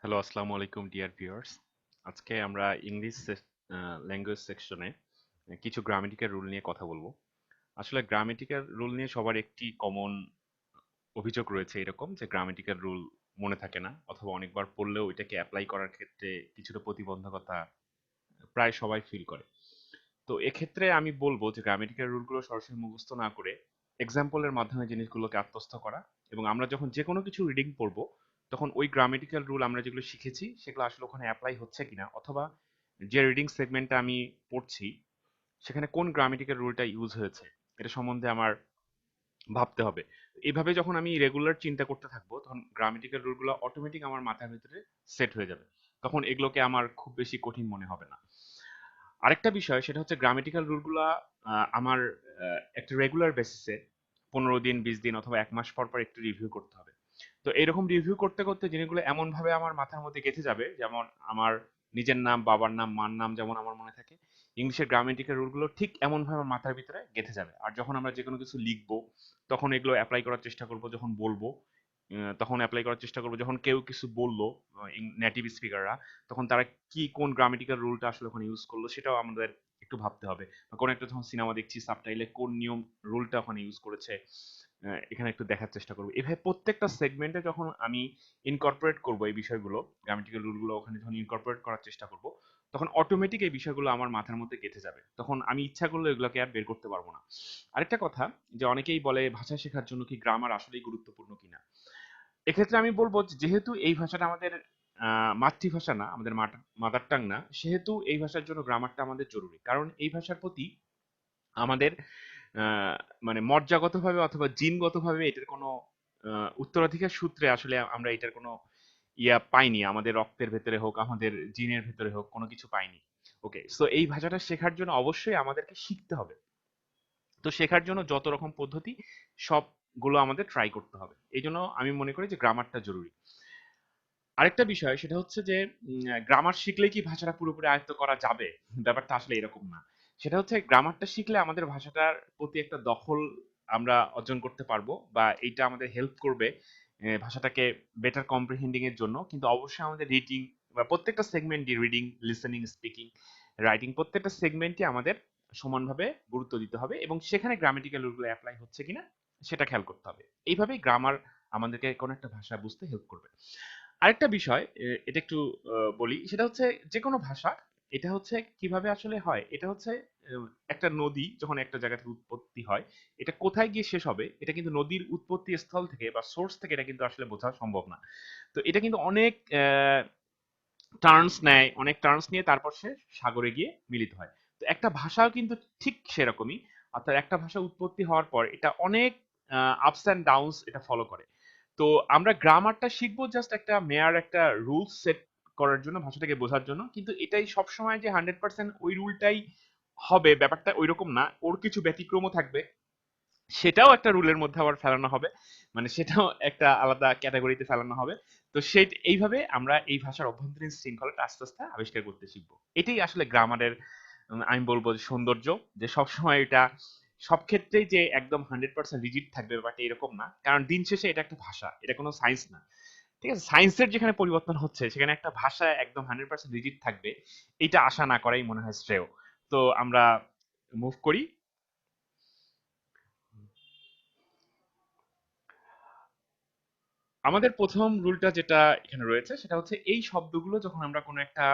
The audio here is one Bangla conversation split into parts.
হ্যালো, আসসালামু আলাইকুম ডিয়ার ভিউয়ার্স। আজকে আমরা ইংলিশ ল্যাঙ্গুয়েজ সেকশনে কিছু গ্রামেটিক্যাল রুল নিয়ে কথা বলবো। আসলে গ্রামেটিক্যাল রুল নিয়ে সবার একটি কমন অভিযোগ রয়েছে এরকম যে গ্রামেটিক্যাল রুল মনে থাকে না, অথবা অনেকবার পড়লেও এটাকে অ্যাপ্লাই করার ক্ষেত্রে কিছুটা প্রতিবন্ধকতা প্রায় সবাই ফিল করে। তো এক্ষেত্রে আমি বলবো যে গ্রামেটিক্যাল রুলগুলো সরাসরি মুখস্থ না করে এক্সাম্পলের মাধ্যমে জিনিসগুলোকে আত্মস্থ করা, এবং আমরা যখন যে কোনো কিছু রিডিং পড়বো তখন ওই গ্রামেটিক্যাল রুল আমরা যেগুলো শিখেছি সেগুলো আসলে ওখানে অ্যাপ্লাই হচ্ছে কিনা, অথবা যে রিডিং সেগমেন্টটা আমি পড়ছি সেখানে কোন গ্রামেটিক্যাল রুলটা ইউজ হয়েছে এটা সম্বন্ধে আমার ভাবতে হবে। এইভাবে যখন আমি রেগুলার চিন্তা করতে থাকবো তখন গ্রামেটিক্যাল রুলগুলো অটোমেটিক আমার মাথার ভিতরে সেট হয়ে যাবে। তখন এগুলোকে আমার খুব বেশি কঠিন মনে হবে না। আরেকটা বিষয় সেটা হচ্ছে গ্রামেটিক্যাল রুলগুলা আমার একটা রেগুলার বেসিসে 15 দিন 20 দিন অথবা 1 মাস পর পর একটু রিভিউ করতে হবে। তো এরকম রিভিউ করতে করতে জিনিসগুলো এমন ভাবে আমার মাথার মধ্যে গেঁথে যাবে, যেমন আমার নিজের নাম, বাবার নাম, মার নাম যেমন আমার মনে থাকে, ইংলিশের গ্রামেটিক্যাল রুলগুলো ঠিক এমন ভাবে আমার মাথার ভিতরে গেঁথে যাবে। আর যখন আমরা যে কোনো কিছু লিখবো তখন এগুলো অ্যাপ্লাই করার চেষ্টা করব, যখন বলবো তখন অ্যাপ্লাই করার চেষ্টা করবো, যখন কেউ কিছু বললো নেটিভ স্পিকাররা তখন তারা কি কোন গ্রামেটিক্যাল রুলটা আসলে ওখানে ইউজ করলো সেটাও আমাদের একটু ভাবতে হবে। বা কোনো একটা যখন সিনেমা দেখছি সাবটাইলে কোন নিয়ম রুলটা ওখানে ইউজ করেছে এখানে একটু দেখার চেষ্টা করবো। এভাবে প্রত্যেকটা সেগমেন্টে যখন আমি ইনকর্পোরেট করবো এই বিষয়গুলো, গ্রামেটিক্যাল রুলগুলো ওখানে যখন ইনকর্পোরেট করার চেষ্টা করব তখন অটোমেটিক এই বিষয়গুলো আমার মাথার মধ্যে গেঁথে যাবে, তখন আমি ইচ্ছা করলে এগুলোকে আর বের করতে পারবো না। আরেকটা কথা, যে অনেকেই বলে ভাষা শেখার জন্য কি গ্রামার আসলেই গুরুত্বপূর্ণ কিনা। এক্ষেত্রে আমি বলবো যে যেহেতু এই ভাষাটা আমাদের মাতৃভাষা না, আমাদের মাদার টাং না, সেহেতু এই ভাষার জন্য গ্রামারটা আমাদের জরুরি। কারণ এই ভাষার প্রতি আমাদের মানে মজ্জাগতভাবে অথবা জিনগতভাবে এটার কোনো উত্তরাধিকার সূত্রে আসলে আমরা এটার কোনো পাইনি, আমাদের রক্তের ভেতরে হোক, আমাদের জিনের ভেতরে হোক, কোনো কিছু পাইনি। ওকে, সো এই ভাষাটা শেখার জন্য অবশ্যই আমাদেরকে শিখতে হবে। তো শেখার জন্য যত রকম পদ্ধতি সবগুলো আমাদের ট্রাই করতে হবে। এই জন্য আমি মনে করি যে গ্রামারটা জরুরি। আরেকটা বিষয় সেটা হচ্ছে যে গ্রামার শিখলে কি ভাষাটা পুরোপুরি আয়ত্ত করা যাবে, ব্যাপারটা আসলে এরকম না। সেটা হচ্ছে গ্রামারটা শিখলে আমাদের ভাষাটার প্রতি একটা দখল আমরা অর্জন করতে পারবো, বা এইটা আমাদের হেল্প করবে ভাষাটাকে বেটার কম্প্রিহেন্ডিং এর জন্য। কিন্তু অবশ্যই আমাদের রিডিং বা প্রত্যেকটা সেগমেন্টই, রিডিং, লিসেনিং, স্পিকিং, রাইটিং, প্রত্যেকটা সেগমেন্টই আমাদের সমানভাবে গুরুত্ব দিতে হবে, এবং সেখানে গ্রামেটিক্যাল রুলগুলো অ্যাপ্লাই হচ্ছে কিনা সেটা খেয়াল করতে হবে। এইভাবেই গ্রামার আমাদেরকে কোনো একটা ভাষা বুঝতে হেল্প করবে। আরেকটা বিষয় এটা একটু বলি, সেটা হচ্ছে যে কোনো ভাষা, এটা হচ্ছে কিভাবে আসলে হয়, এটা হচ্ছে একটা নদী যখন একটা জায়গা থেকে উৎপত্তি হয়, এটা কোথায় গিয়ে শেষ হবে এটা কিন্তু নদীর উৎপত্তি স্থল থেকে বা সোর্স থেকে এটা কিন্তু আসলে বোঝা সম্ভব না। তো এটা কিন্তু অনেক টার্নস নেয়, অনেক টার্নস নিয়ে তারপর সে সাগরে গিয়ে মিলিত হয়। তো একটা ভাষাও কিন্তু ঠিক সেরকমই, অর্থাৎ একটা ভাষা উৎপত্তি হওয়ার পর এটা অনেক আপস অ্যান্ড ডাউনস এটা ফলো করে। তো আমরা গ্রামারটা শিখবো জাস্ট একটা মেয়ার একটা রুলস সেট করার জন্য, ভাষাটাকে বোঝার জন্য, কিন্তু এটাই সবসময় যে 100% ওই রুলটাই হবে ব্যাপারটা ওইরকম না, ওর কিছু ব্যতিক্রমও থাকবে, সেটাও একটা রুলের মধ্যে আবার ফেলানো হবে, মানে সেটাও একটা আলাদা ক্যাটাগরিতে ফেলানো হবে। তো এইভাবে আমরা এই ভাষার অভ্যন্তরীণ শৃঙ্খলাটা আস্তে আস্তে আবিষ্কার করতে শিখবো। এটাই আসলে গ্রামারের আমি বলবো যে সৌন্দর্য, যে সবসময় এটা সব ক্ষেত্রেই যে একদম 100% রিজিড থাকবে ব্যাপারটা এরকম না, কারণ দিন শেষে এটা একটা ভাষা, এটা কোনো সায়েন্স না। ঠিক আছে, সায়েন্সের যেখানে পরিবর্তন হচ্ছে সেখানে একটা ভাষা একদম 100% রিজিড থাকবে, এটা আশা না করাই মনে হয় শ্রেয়। তো আমরা মুভ করি। আমাদের প্রথম রুলটা যেটা এখানে রয়েছে সেটা হচ্ছে এই শব্দগুলো যখন আমরা কোনো একটা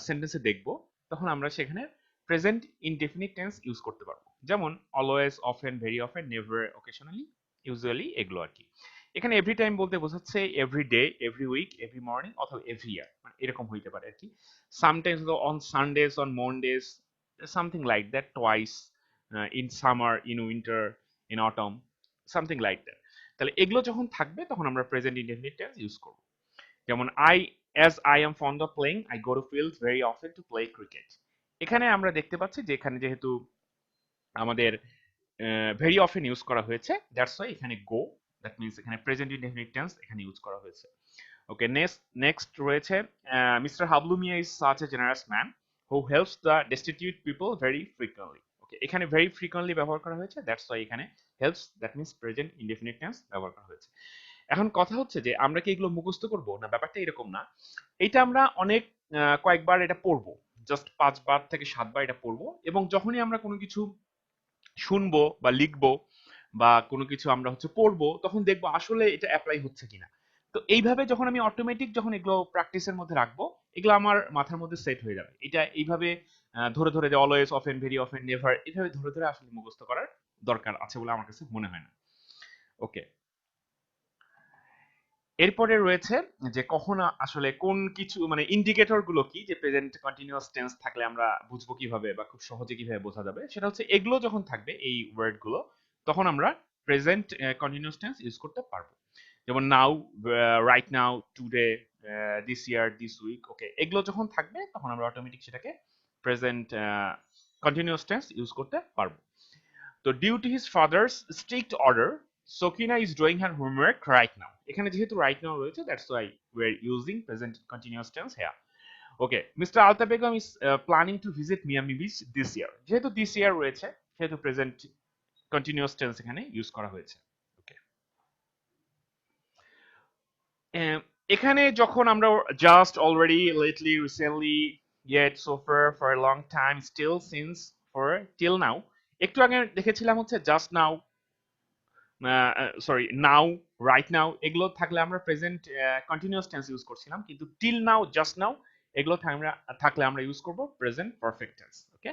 সেন্টেন্সে দেখব তখন আমরা সেখানে প্রেজেন্ট ইনডেফিনিট টেন্স ইউজ করতে পারবো, যেমন always, often, very often, never, occasionally, usually, এগুলো আর কি। এখানে এভরি টাইম বলতে বোঝাচ্ছে every day, every week, every morning অথবা এভরি ইয়ার, মানে এরকম হইতে পারে আর কি। Sometimes on Sundays, on Mondays, something like that, twice, in summer, in winter, in autumn, something like that. তাহলে এগুলো যখন থাকবে তখন আমরা প্রেজেন্ট ইনডেফিনিট টেন্স ইউজ করব। যেমন I am fond of playing, I go to field very often to play cricket. এখানে আমরা দেখতে পাচ্ছি যে এখানে যেহেতু আমাদের ভেরি অফেন ইউজ করা হয়েছে, দ্যাটস ওয়াই এখানে গো, দ্যাট মিন্স এখানে প্রেজেন্ট ইনডেফিনিট টেন্স এখানে ইউজ করা হয়েছে। ওকে, নেক্সট রয়েছে mister Hablu Mia is such a generous man who helps the destitute people very frequently. Okay, এখানে ভেরি ফ্রিকোয়েন্টলি ব্যবহার করা হয়েছে, দ্যাটস ওয়াই এখানে helps, that means present indefinite tense ব্যবহার করা হয়েছে। এখন কথা হচ্ছে যে আমরা কি এগুলো মুখস্থ করব না, ব্যাপারটা এরকম না। এটা আমরা অনেক কয়েকবার এটা পড়বো, জাস্ট 5 বার থেকে 7 বার এটা পড়বো, এবং যখনই আমরা কোনো কিছু শুনবো বা লিখবো বা কোনো কিছু আমরা হচ্ছে পড়বো, তখন দেখবো আসলে এটা অ্যাপ্লাই হচ্ছে কিনা। তো এইভাবে যখন আমি অটোমেটিক যখন এগুলো প্র্যাকটিসের মধ্যে রাখবো, এগুলো আমার মাথার মধ্যে সেট হয়ে যাবে। এটা এইভাবে ধরে ধরে যে always, often, very often, never, এইভাবে ধরে ধরে আসলে মুখস্থ করার দরকার আছে বলে আমার কাছে মনে হয় না। ওকে, এরপরে রয়েছে যে কখন আসলে কোন কিছু মানে ইন্ডিকেটর গুলো কি, যে প্রেজেন্ট কন্টিনিউয়াস টেন্স থাকলে আমরা বুঝবো কিভাবে বা খুব সহজে কিভাবে বোঝা যাবে, সেটা হচ্ছে এগুলো যখন থাকবে এই ওয়ার্ড গুলো, তখন আমরা প্রেজেন্ট কন্টিনিউয়াস টেন্স ইউজ করতে পারবো। যেমন now, right now, today, this year, this week. Okay, এগুলো যখন থাকবে তখন আমরা অটোমেটিক সেটাকে প্রেজেন্ট কন্টিনিউয়াস টেন্স ইউজ করতে পারবো। তো due to his father's strict order, Sakina is doing her homework right now. এখানে যেহেতু রাইট নাও রয়েছে, that's why we are using present continuous tense here. Okay, mister Alta Begum is planning to visit Miami beach this year. যেহেতু দিস ইয়ার রয়েছে, সেহেতু প্রেজেন্ট কন্টিনিউয়াস টেন্স এখানে ইউজ করা হয়েছে। ওকে, এখানে যখন আমরা just, already, lately, recently, yet, so far, for a long time, still, since, for, till now, একটু আগে দেখেছিলাম হচ্ছে just now, sorry, now, right now, এগুলো থাকলে আমরা প্রেজেন্ট কন্টিনিউয়াস টেন্স ইউজ করছিলাম, কিন্তু টিল নাও, জাস্ট নাও, এগুলো থাকলে আমরা ইউজ করব present perfect tense. Okay,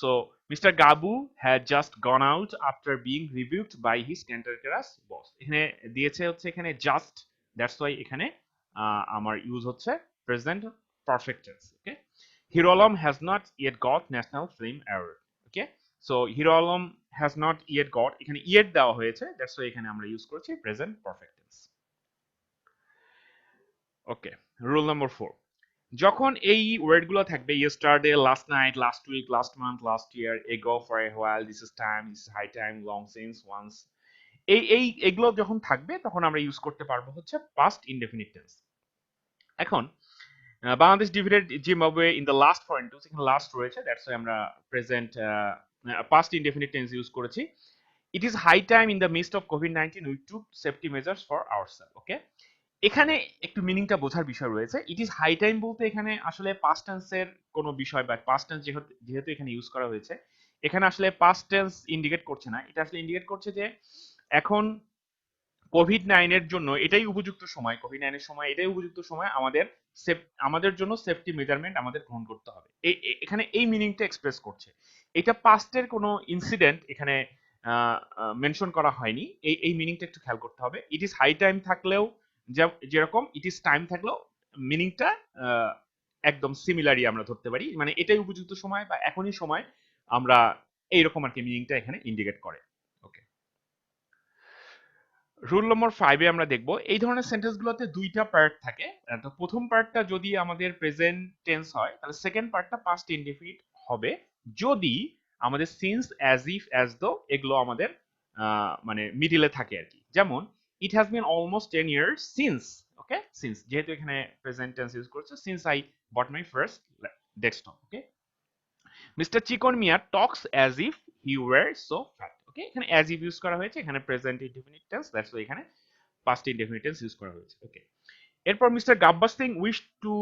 so mister Gabu had just gone out after being reviewed by his cantankerous boss. এখানে দিয়েছে হচ্ছে এখানে জাস্ট, দ্যাটস ওয়াই এখানে আমার ইউজ হচ্ছে present perfect tense. Okay, Hero Alam has not yet got national film award. Okay, so Hero Alam has not yet got, এখানে ইয়েট দেওয়া হয়েছে, দ্যাটস ওয়াই এখানে আমরা ইউজ করছি present perfect tense. Okay, rule number 4, যখন এই ওয়ার্ডগুলো থাকবে, yesterday, last night, last week, last month, last year, ago, for a while, this is time, this is high time, long since, once, এগুলো যখন থাকবে তখন আমরা ইউজ করতে পারবো হচ্ছে পাস্ট ইনডেফিনিট টেন্স। এখন Bangladesh defeated Zimbabwe in the last foreign tours, এখানে লাস্ট রয়েছে, দ্যাটস ওয়াই আমরা present past indefinite tense use করেছি। It is high time in the midst of কোভিড-19 we took safety measures for ourself. Okay, এখানে একটু মিনিংটা বোঝার বিষয় রয়েছে। ইট ইজ হাই টাইম বলতে এখানে আসলে পাস্ট টেন্সের কোনো বিষয় বা পাস্ট টেন্স যেহেতু এখানে ইউজ করা হয়েছে, এখানে আসলে পাস্ট টেন্স ইন্ডিকেট করছে না, এটা আসলে ইন্ডিকেট করছে যে এখন কোভিড-9 এর জন্য এটাই উপযুক্ত সময়, কোভিড-9 এর সময় এটাই উপযুক্ত সময় আমাদের জন্য সেফটি মেজারমেন্ট আমাদের গ্রহণ করতে হবে। এখানে এই মিনিংটা এক্সপ্রেস করছে। এটা পাস্টের কোনো ইনসিডেন্ট এখানে মেনশন করা হয়নি, এই মিনিংটা একটু খেয়াল করতে হবে। ইট ইজ হাই টাইম থাকলেও যেরকম ইট ইজ টাইম থাকলেও মিনিংটা একদম সিমিলারই আমরা ধরতে পারি, মানে এটাই উপযুক্ত সময় বা এখনই সময়, আমরা এইরকম আর কি মিনিংটা এখানে ইন্ডিকেট করে। ওকে, রুল নম্বর 5-এ আমরা দেখব এই ধরনের সেন্টেন্সগুলোতে দুইটা পার্ট থাকে। তো প্রথম পার্টটা যদি আমাদের প্রেজেন্ট টেন্স হয়, তাহলে সেকেন্ড পার্টটা পাস্ট ইনডেফিনিট হবে, যদি আমাদের since, as if, as though এগুলো আমাদের মানে মিডিলে থাকে আর কি। যেমন it has been almost 10 years since, okay, since যেহেতু এখানে প্রেজেন্ট টেন্স ইউজ করছে, since I bought my first desktop. Okay, mister Chikon Mia talks as if he were so fat. Okay, এখানে অ্যাজ ইফ ইউজ করা হয়েছে, এখানে present indefinite tense, that's why এখানে পাস্ট ইনডেফিনিট টেন্স ইউজ করা হয়েছে। ওকে, এরপর mister Gabbar Singh wish to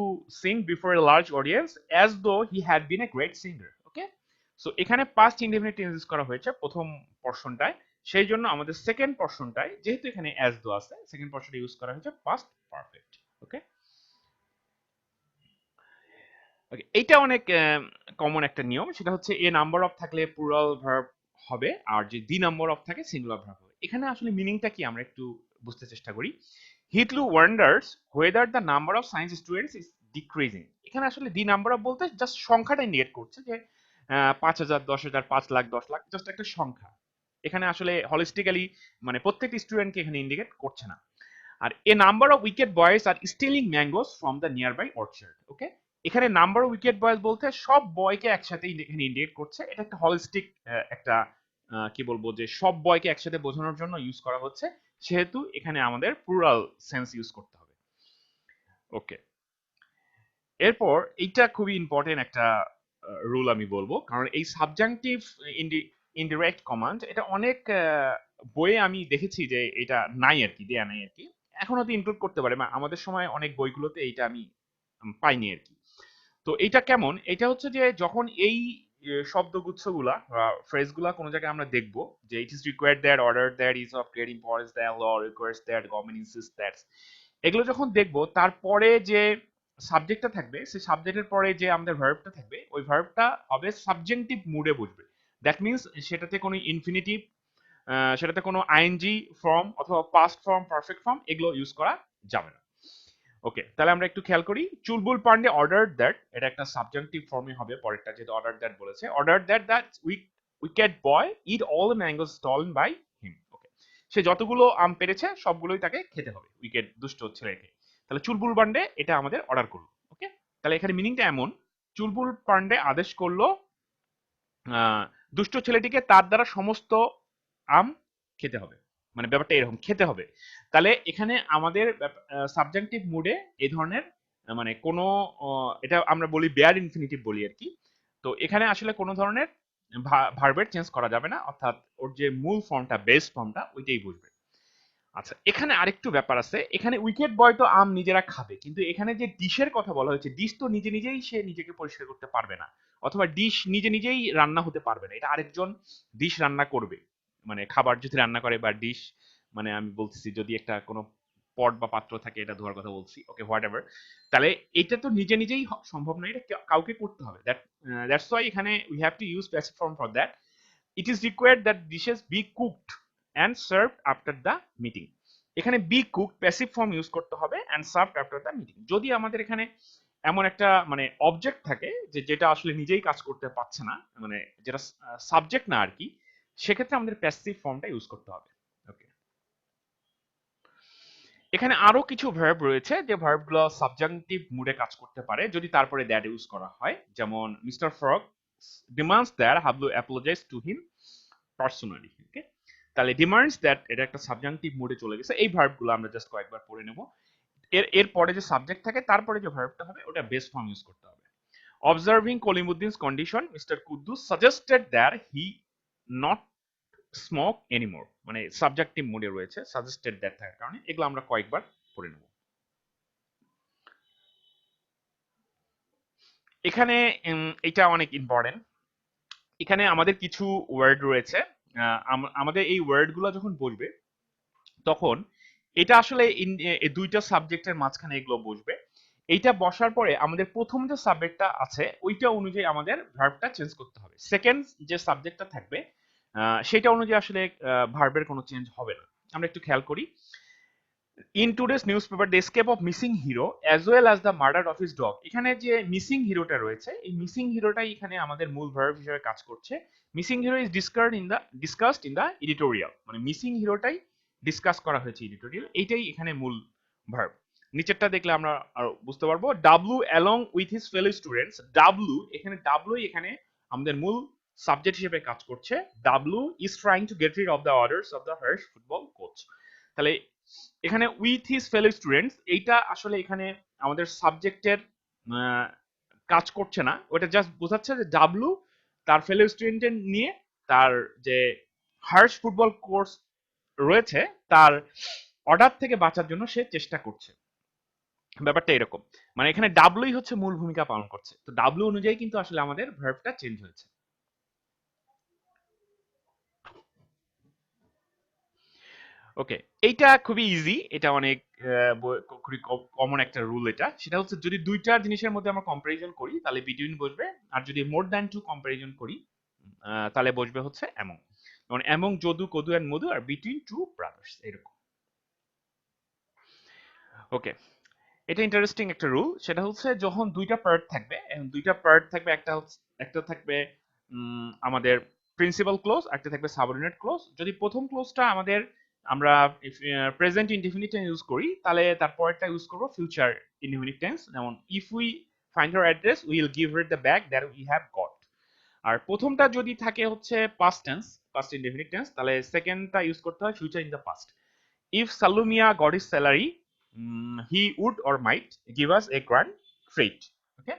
sing before a large audience as দো he had been a great singer. Okay, so এখানে পাস্ট ইনডেফিনিট টেন্স ইউজ করা হয়েছে প্রথম পোরশনটায়, সেই জন্য আমাদের সেকেন্ড পোরশনটায় যেহেতু এখানে অ্যাজ দো আছে, সেকেন্ড পোরশনটা ইউজ করা হয়েছে পাস্ট পারফেক্ট। ওকে, এইটা অনেক কমন একটা নিয়ম, সেটা হচ্ছে এ নাম্বার অফ থাকলে প্লুরাল ভার্ব হবে, আর যে দি নাম্বার অফ থাকে সিঙ্গুলার ভার্ব হবে। এখানে আসলে মিনিংটা কি আমরা একটু বুঝতে চেষ্টা করি। Hitlu wonders whether the number of science students is decreasing. এখানে আসলে দি নাম্বার অফ বলতে জাস্ট সংখ্যাটা ইন্ডিকেট করছে যে 5,000, 10,000, 5 লাখ, 10 লাখ, জাস্ট একটা সংখ্যা। এখানে আসলে হলিস্টিক্যালি মানে প্রত্যেকটি স্টুডেন্টকে এখানে ইন্ডিকেট করছে না। আর a number of wicked boys are stealing mangoes from the near by orchard. Okay, এখানে নাম্বার অফ উইকেট বয়েজ বলতে সব বয়কে একসাথে এখানে ইন্ডিকেট করছে, এটা একটা হলিস্টিক একটা কি বলবো যে সব বয়কে একসাথে বোঝানোর জন্য ইউজ করা হচ্ছে, সেহেতু এখানে আমাদের প্লুরাল সেন্স ইউজ করতে হবে। ওকে, এরপর এইটা খুবই ইম্পর্টেন্ট একটা রুল আমি বলবো, কারণ এই সাবজাংটিভ ইনডিরেক্ট কমান্ড এটা অনেক বইয়ে আমি দেখেছি যে এটা নাই আর কি, দেয়া নাই আর কি। এখন হয়তো ইনক্লুড করতে পারে, আমাদের সময় অনেক বইগুলোতে এইটা আমি পাইনি আর কি। তো এইটা কেমন, এটা হচ্ছে যে যখন এই শব্দগুচ্ছগুলা বা ফ্রেজগুলা কোনো জায়গায় আমরা দেখব যে it is required that, order that, is of great importance that, law requires that, government insist that, এগুলো যখন দেখব তারপরে যে সাবজেক্টটা থাকবে সেই সাবজেক্টের পরে যে আমাদের ভার্বটা থাকবে ওই ভার্বটা হবে সাবজেক্টিভ মুডে বসবে। দ্যাট মিনস সেটাতে কোনো ইনফিনিটিভ, সেটাতে কোনো আইএনজি ফর্ম অথবা পাস্ট ফর্ম, পারফেক্ট ফর্ম এগুলো ইউজ করা যাবে না। ওকে, তাহলে আমরা একটু খেয়াল করি। চুলবুল পান্ডে অর্ডার দ্যাট, এটা একটা সাবজেক্টিভ ফর্মে হবে পরেরটা, যেহেতু অর্ডার দ্যাট বলেছে। Order that that wicked boy eat all the mangoes stolen by him. Okay, সে যতগুলো আম পেরেছে সবগুলোই তাকে খেতে হবে, উইকেট দুষ্ট ছেলেকে। তাহলে চুলবুল পান্ডে এটা আমাদের অর্ডার করলো। ওকে, তাহলে এখানে মিনিংটা এমন, চুলবুল পান্ডে আদেশ করলো দুষ্ট ছেলেটিকে তার দ্বারা সমস্ত আম খেতে হবে, মানে ব্যাপারটা এরকম, খেতে হবে। তাহলে এখানে আমাদের সাবজেক্টিভ মুডে এই ধরনের মানে কোনো এটা আমরা বলি বেয়ার ইনফিনিটিভ বলি আর কি। তো এখানে আসলে কোনো ধরনের ভার্বের চেঞ্জ করা যাবে না, অর্থাৎ ওর যে মূল ফর্মটা, বেস ফর্মটা ওইটাই বসবে। আচ্ছা, এখানে আরেকটু ব্যাপার আছে। এখানে উইকেট বয় তো আম নিজেরা খাবে, কিন্তু এখানে যে ডিশের কথা বলা হয়েছে, ডিশ তো নিজে নিজেই সে নিজেকে পরিষ্কার করতে পারবে না, অথবা ডিশ নিজে নিজেই রান্না হতে পারবে না, এটা আরেকজন ডিশ রান্না করবে। মানে খাবার যদি রান্না করে বা ডিশ, মানে আমি বলতেছি যদি একটা কোনো পট বা পাত্র থাকে, এটা ধোয়ার কথা বলছি, ওকে হোয়াট এভার। তাহলে এটা তো নিজে নিজেই সম্ভব নয়, এটা কাউকে করতে হবে। দ্যাটস ওয়াই এখানে we have to use passive form for that. It is required that dishes be cooked and served after the meeting. এখানে be cook passive form use করতে হবে, and served after the meeting. যদি আমাদের এখানে এমন একটা মানে অবজেক্ট থাকে যে যেটা আসলে নিজেই কাজ করতে পারছে না, মানে যেটা সাবজেক্ট না আর কি, সেক্ষেত্রে আমাদের প্যাসিভ ফর্মটা ইউজ করতে হবে। ওকে, এখানে আরো কিছু ভার্ব রয়েছে যে ভার্বগুলো সাবজেক্টিভ মুডে কাজ করতে পারে যদি তারপরে দ্যাট ইউজ করা হয়। যেমন mister frog demands that Hablu apologize to him personally. Okay, তাহলে ডিমান্ডস দ্যাট এটা একটা সাবজেক্টিভ মুডে চলে গেছে। এই ভার্বগুলো আমরা জাস্ট কয়েকবার পড়ে নেব। এর পরে যে সাবজেক্ট থাকে তারপরে যে ভার্বটা হবে ওটা বেস ফর্ম ইউজ করতে হবে। Observing Kalimuddin's condition, mister Quddus suggested that he not smoke anymore, মানে সাবজেক্টিভ মুডে রয়েছে, সাজেস্টেড দ্যাট থাকার কারণে এগুলো আমরা কয়েকবার পড়ে নেব। এখানে এটা অনেক ইম্পর্টেন্ট। এখানে আমাদের কিছু ওয়ার্ড রয়েছে, আমাদের এই ওয়ার্ডগুলো যখন বলবে তখন এটা আসলে এই দুইটা সাবজেক্টের মাঝখানে এগুলো বসবে। এইটা বসার পরে আমাদের প্রথম যে সাবজেক্টটা আছে ওইটা অনুযায়ী আমাদের ভার্বটা চেঞ্জ করতে হবে। সেকেন্ড যে সাবজেক্টটা থাকবে সেটা অনুযায়ী আসলে ভার্বের কোনো চেঞ্জ হবে না। আমরা একটু খেয়াল করি। In today's newspaper the escape of missing hero as well as the murder of his dog, এখানে যে মিসিং হিরোটা রয়েছে এই মিসিং হিরোটাই এখানে আমাদের মূল ভার্ব হিসেবে কাজ করছে। Missing hero is discussed in the editorial, মানে মিসিং হিরোটাই ডিসকাস করা হয়েছে এডিটোরিয়াল, এইটাই এখানে মূল ভার্ব। নিচেরটা দেখলে আমরা আরো বুঝতে পারবো। W along with his fellow students, W এখানে ডাব্লুই এখানে আমাদের মূল সাবজেক্ট হিসেবে কাজ করছে। W is trying to get rid of the orders of the harsh football coach. তাহলে এখানে উইথ হিজ ফেলো স্টুডেন্টস এইটা আসলে এখানে আমাদের সাবজেক্টের কাজ করছে না, ওটা জাস্ট বোঝাচ্ছে যে ডাব্লু তার ফেলো স্টুডেন্টের নিয়ে তার যে হার্শ ফুটবল কোর্স রয়েছে তার অর্ডার থেকে বাঁচার জন্য সে চেষ্টা করছে। ব্যাপারটা এরকম, মানে এখানে ডাব্লুই হচ্ছে মূল ভূমিকা পালন করছে। তো ডাব্লু অনুযায়ী কিন্তু আসলে আমাদের ভার্বটা চেঞ্জ হয়েছে। ওকে, এইটা খুবই ইজি, এটা অনেক খুবই কমন একটা রুল। এটা সেটা হচ্ছে যদি দুইটা জিনিসের মধ্যে আমরা কম্পারিজন করি তাহলে বিটুইন বসবে, আর যদি মোর দ্যান টু কম্পারিজন করি তাহলে বসবে হচ্ছে এমং। যেমন এমং যদু কদু এন্ড মধু আর বিটুইন টু ব্রাদার্স এরকম। ওকে, এটা ইন্টারেস্টিং একটা রুল। সেটা হচ্ছে যখন দুইটা পার্ট থাকবে, দুইটা পার্ট থাকবে, একটা থাকবে আমাদের প্রিন্সিপাল ক্লোজ, একটা থাকবে সাবঅর্ডিনেট ক্লোজ। যদি প্রথম ক্লোজটা আমাদের আমরা প্রেজেন্ট ইনডিফিনিট টেন্স ইউজ করি তাহলে তারপরটা ইউজ করব ফিউচার ইনডিফিনিট টেন্স। যেমন if we find her address will give her the bag that we have got. আর প্রথমটা যদি থাকে হচ্ছে past tense, past indefinite tense, তাহলে সেকেন্ডটা ইউজ করতে হয় future in the past. If Salumia got his salary, he would or might give us a grand treat. Okay,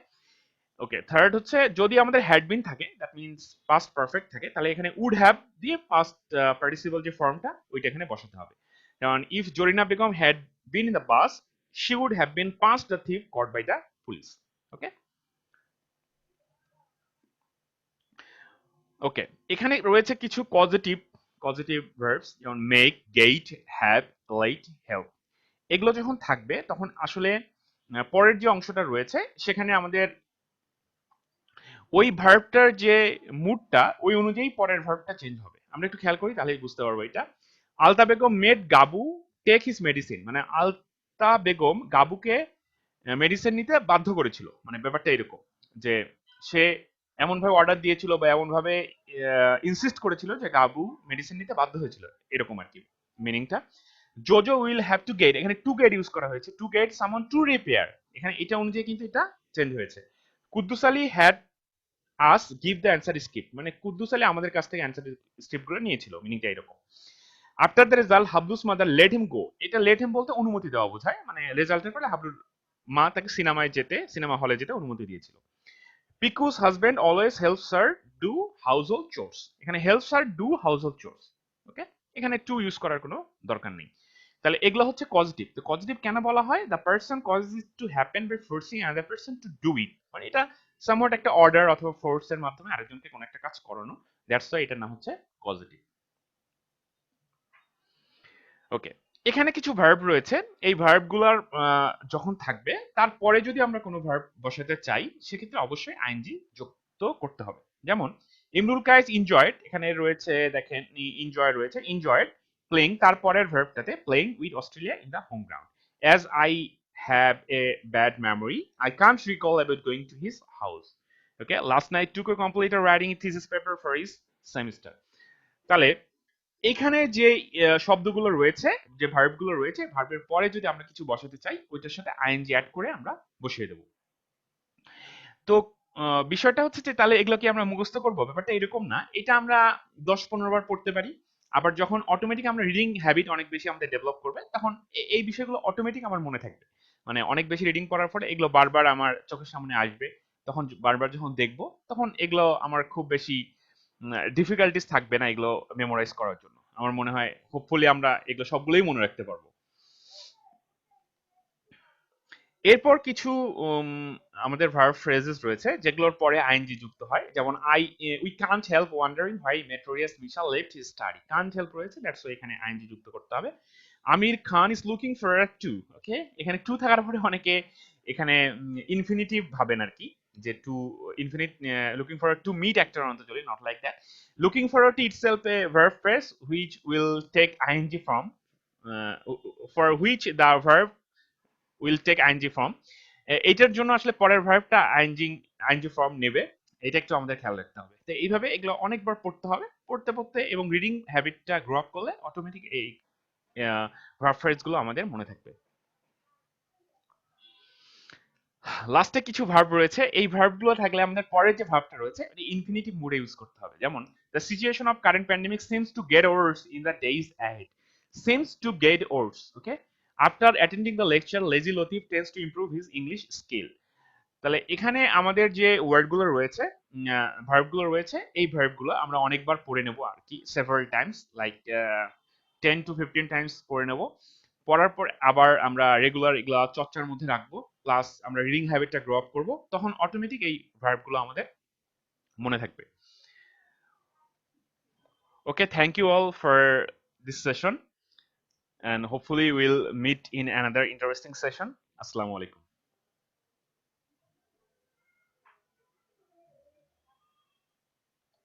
okay, third হচ্ছে যদি আমাদের হ্যাড বিন থাকে, দ্যাট মিনস পাস্ট পারফেক্ট থাকে, তাহলে এখানে উড হ্যাভ দিয়ে পাস্ট পার্টিসিপল যে ফর্মটা ওইটা এখানে বসাতে হবে। যেমন if Zarina Begum had been in the bus, she would have been past the thief caught by the police. Okay. Okay, এখানে রয়েছে কিছু পজিটিভ পজিটিভ ভার্বস, যেমন make, get, have, let, help. এগুলো যখন থাকবে তখন আসলে পরের যে অংশটা রয়েছে সেখানে আমাদের ওই ভার্বটার যে মুডটা ওই অনুযায়ী পরের ভার্বটা চেঞ্জ হবে। আমরা একটু খেয়াল করি তাহলেই বুঝতে পারবো এটা। Alta Begum made Gabu take his medicine, মানে আলতা বেগম গাবুকে মেডিসিন নিতে বাধ্য করেছিল, মানে ব্যাপারটা এরকম যে সে এমন ভাবে অর্ডার দিয়েছিল বা এমন ভাবে ইনসিস্ট করেছিল যে গাবু মেডিসিন নিতে বাধ্য হয়েছিল, এরকম আর কি মিনিংটা। Jojo will have to get, এখানে টু গেট ইউজ করা হয়েছে, to get someone to repair, এখানে এটা অনুযায়ী কিন্তু এটা চেঞ্জ হয়েছে। Quddus Ali had us give the answer script, মানে কুদ্দুস আলী আমাদের কাছ থেকে অ্যান্সার স্ক্রিপ্ট গুলো নিয়েছিল, মিনিংটা এরকম। After the result Hablu's mother let him go, এটা লেট হিম বলতে অনুমতি দেওয়া বোঝায়, মানে রেজাল্টের পরে হাবলুর মা তাকে সিনেমা হলে যেতে অনুমতি দিয়েছিল। Piku's husband always helps her do হাউস হোল্ড চোরস, এখানে হেল্পস হার ডু হাউস হোল্ড চোরস। ওকে, এখানে টু ইউজ করার কোনো দরকার নেই। তাহলে এগুলো হচ্ছে পজিটিভ। তো পজিটিভ কেন বলা হয়? The person causes it to happen by forcing other person to do it, মানে এটা সামহাট একটা অর্ডার অথবা ফোর্স এর মাধ্যমে আরেকজনকে কোনো একটা কাজ করানো, দ্যাটস ওয়াই এটার নাম হচ্ছে পজিটিভ। ওকে, এখানে কিছু ভার্ব রয়েছে, এই ভার্বগুলোর যখন থাকবে তারপরে যদি আমরা কোনো ভার্ব বসাতে চাই সেক্ষেত্রে অবশ্যই আইএনজি যুক্ত করতে হবে। যেমন ইমরুল কায়েস এনজয়েড, এখানে রয়েছে দেখেন এনজয় রয়েছে, এনজয়েড প্লেইং, তারপরের ভার্বটাতে playing with Australia in the home ground. As I have a bad memory I can't recall about going to his house. Okay, last night Tuko completed writing thesis paper for his semester. তাহলে এখানে যে শব্দগুলো রয়েছে, যে ভার্বগুলো রয়েছে, ভার্বের পরে যদি আমরা কিছু বসাতে চাই ওইটার সাথে আইএনজি অ্যাড করে আমরা বসিয়ে দেবো। তো বিষয়টা হচ্ছে যে তাহলে এগুলো কি আমরা মুখস্থ করবো? ব্যাপারটা এরকম না, এটা আমরা 10-15 বার পড়তে পারি। আবার যখন অটোমেটিক আমরা রিডিং হ্যাবিট অনেক বেশি আমাদের ডেভেলপ করবে তখন এই বিষয়গুলো অটোমেটিক আমার মনে থাকবে। মানে অনেক বেশি রিডিং করার পরে এগুলো বারবার আমার চোখের সামনে আসবে, তখন বারবার যখন দেখবো তখন এগুলো আমার খুব বেশি ডিফিকাল্টিস থাকবে না এগুলো মেমোরাইজ করার জন্য। আমার মনে হয় হোপফুলি আমরা এগুলো সবগুলোই মনে রাখতে পারবো। এরপর কিছু আমাদের ভার্ব ফ্রেজেস রয়েছে যেগুলোর পরে আইএনজি যুক্ত হয়, যেমন we can't help wondering why meritorious Bishal left his study, can't help রয়েছে, দ্যাটস ওয়াই এখানে আইএনজি যুক্ত করতে হবে। Aamir Khan is looking forward to, okay, এখানে টু থাকার পরে অনেকে এখানে ইনফিনিটিভ ভাবেন আর কি, যে to infinitive, looking for to meet একটা অন্তর্জলি, not like that. Looking for to itself a verb phrase which will take ING form, for which the verb will take ING form, এটার জন্য আসলে পরের ভার্বটা আইএনজি ফর্ম নেবে, এটা একটু আমাদের খেয়াল রাখতে হবে। তো এইভাবে এগুলো অনেকবার পড়তে হবে, পড়তে পড়তে এবং রিডিং হ্যাবিটটা গ্রো আপ করলে অটোমেটিক এই ভার্ব ফ্রেজ গুলো আমাদের মনে থাকবে। লাস্টে কিছু ভার্ব রয়েছে, এই ভার্বগুলো থাকলে আমাদের পরের যে ভার্বটা রয়েছে ইনফিনিটিভ মুডে ইউজ করতে হবে। যেমন the situation of current pandemic seems to get worse in the days ahead, seems to get worse. Okay, after attending the lecture lazy Latif tends to improve his English skill. তাহলে এখানে আমাদের যে ওয়ার্ডগুলো রয়েছে, ভার্বগুলো রয়েছে, এই ভার্বগুলো আমরা অনেকবার পড়ে নেব আর কি, several Times, like 10 to 15 Times পড়ে নেব। পড়ার পর আবার আমরা রেগুলার এগুলা চর্চার মধ্যে রাখবো, প্লাস আমরা রিডিং হ্যাবিটটা গ্রো আপ করবো, তখন অটোমেটিক এই ভার্বগুলো আমাদের মনে থাকবে। Okay, thank you all for this session and hopefully we'll meet in another interesting session. Assalamu alaikum.